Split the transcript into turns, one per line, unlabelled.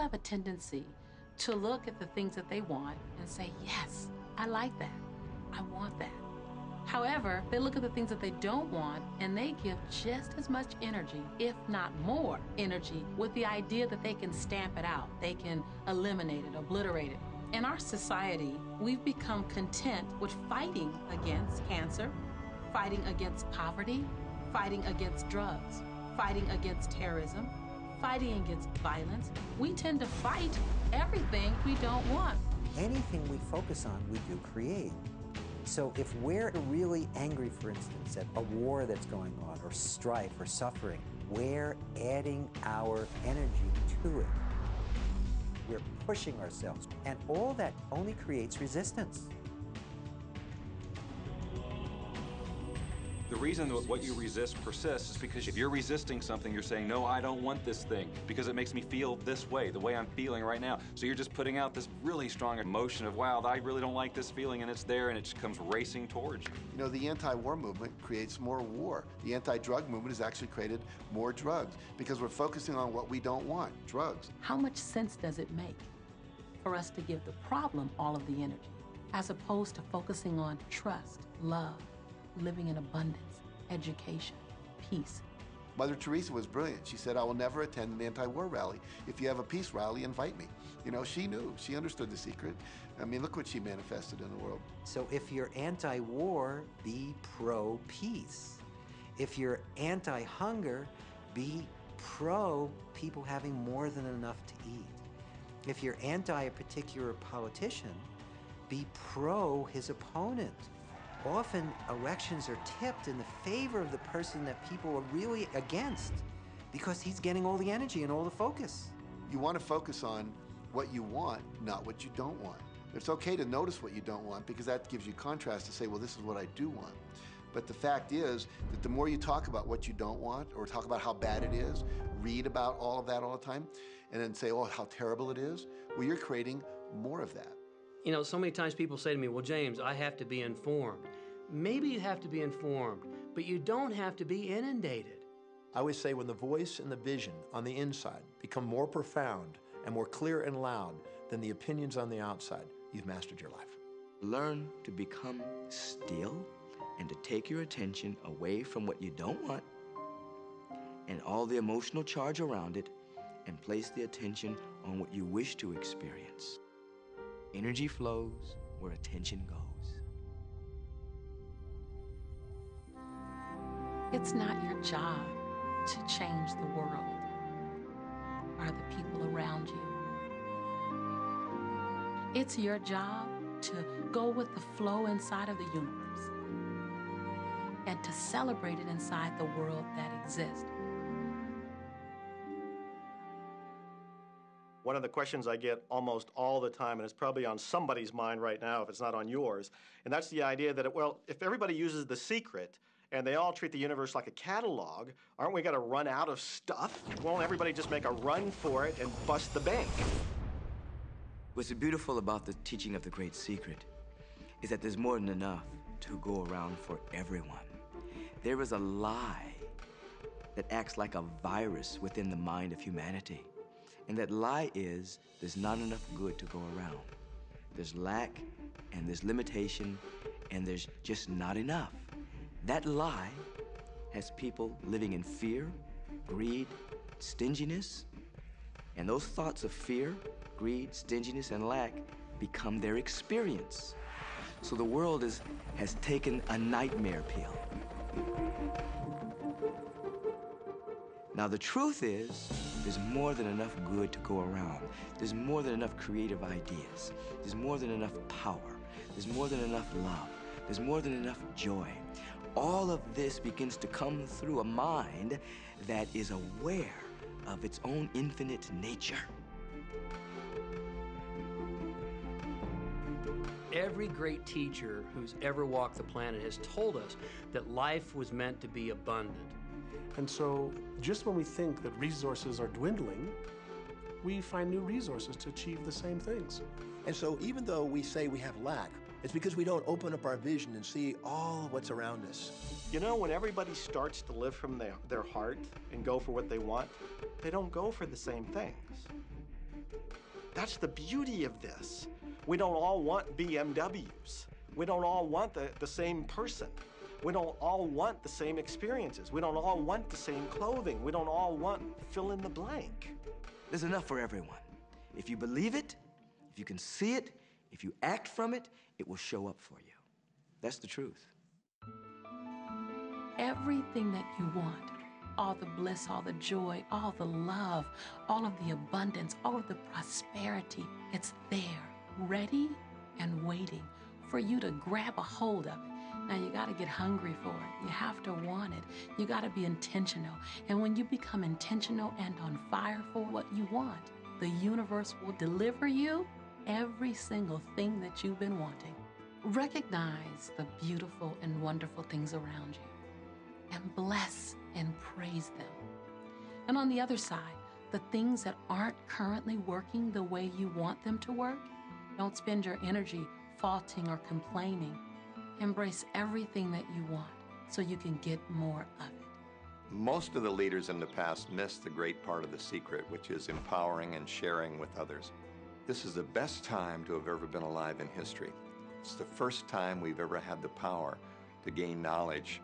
have a tendency to look at the things that they want and say, yes, I like that. I want that. However, they look at the things that they don't want and they give just as much energy, if not more energy, with the idea that they can stamp it out. They can eliminate it, obliterate it. In our society, we've become content with fighting against cancer, fighting against poverty, fighting against drugs, fighting against terrorism, fighting against violence. We tend to fight everything we don't want.
Anything we focus on, we do create. So if we're really angry, for instance, at a war that's going on, or strife, or suffering, we're adding our energy to it. We're pushing ourselves, and all that only creates resistance.
The reason that what you resist persists is because if you're resisting something, you're saying, no, I don't want this thing because it makes me feel this way, the way I'm feeling right now. So you're just putting out this really strong emotion of, wow, I really don't like this feeling, and it's there, and it just comes racing towards you.
You know, the anti-war movement creates more war. The anti-drug movement has actually created more drugs because we're focusing on what we don't want, drugs.
How much sense does it make for us to give the problem all of the energy, as opposed to focusing on trust, love, living in abundance, education, peace?
Mother Teresa was brilliant. She said, I will never attend an anti-war rally. If you have a peace rally, invite me. You know, she knew. She understood the secret. I mean, look what she manifested in the world.
So if you're anti-war, be pro-peace. If you're anti-hunger, be pro-people having more than enough to eat. If you're anti a particular politician, be pro his opponent. Often, elections are tipped in the favor of the person that people are really against because he's getting all the energy and all the focus.
You want to focus on what you want, not what you don't want. It's okay to notice what you don't want because that gives you contrast to say, well, this is what I do want. But the fact is that the more you talk about what you don't want or talk about how bad it is, read about all of that all the time, and then say, oh, how terrible it is, well, you're creating more of that.
You know, so many times people say to me, well, James, I have to be informed. Maybe you have to be informed, but you don't have to be inundated.
I always say when the voice and the vision on the inside become more profound and more clear and loud than the opinions on the outside, you've mastered your life.
Learn to become still and to take your attention away from what you don't want and all the emotional charge around it and place the attention on what you wish to experience. Energy flows where attention goes.
It's not your job to change the world or the people around you. It's your job to go with the flow inside of the universe and to celebrate it inside the world that exists.
One of the questions I get almost all the time, and it's probably on somebody's mind right now if it's not on yours, and that's the idea that, well, if everybody uses The Secret and they all treat the universe like a catalog, aren't we going to run out of stuff? Won't everybody just make a run for it and bust the bank?
What's beautiful about the teaching of the Great Secret is that there's more than enough to go around for everyone. There is a lie that acts like a virus within the mind of humanity. And that lie is there's not enough good to go around. There's lack, and there's limitation, and there's just not enough. That lie has people living in fear, greed, stinginess, and those thoughts of fear, greed, stinginess, and lack become their experience. So the world has taken a nightmare pill. Now the truth is, there's more than enough good to go around. There's more than enough creative ideas. There's more than enough power. There's more than enough love. There's more than enough joy. All of this begins to come through a mind that is aware of its own infinite nature.
Every great teacher who's ever walked the planet has told us that life was meant to be abundant.
And so just when we think that resources are dwindling, we find new resources to achieve the same things.
And so even though we say we have lack, it's because we don't open up our vision and see all what's around us.
You know, when everybody starts to live from their heart and go for what they want, they don't go for the same things. That's the beauty of this. We don't all want BMWs. We don't all want the same person. We don't all want the same experiences. We don't all want the same clothing. We don't all want fill in the blank.
There's enough for everyone. If you believe it, if you can see it, if you act from it, it will show up for you. That's the truth.
Everything that you want, all the bliss, all the joy, all the love, all of the abundance, all of the prosperity, it's there, ready and waiting for you to grab a hold of it. Now you gotta get hungry for it. You have to want it. You gotta be intentional. And when you become intentional and on fire for what you want, the universe will deliver you every single thing that you've been wanting. Recognize the beautiful and wonderful things around you and bless and praise them. And on the other side, the things that aren't currently working the way you want them to work, don't spend your energy faulting or complaining. Embrace everything that you want so you can get more of it.
Most of the leaders in the past missed the great part of the secret, which is empowering and sharing with others. This is the best time to have ever been alive in history. It's the first time we've ever had the power to gain knowledge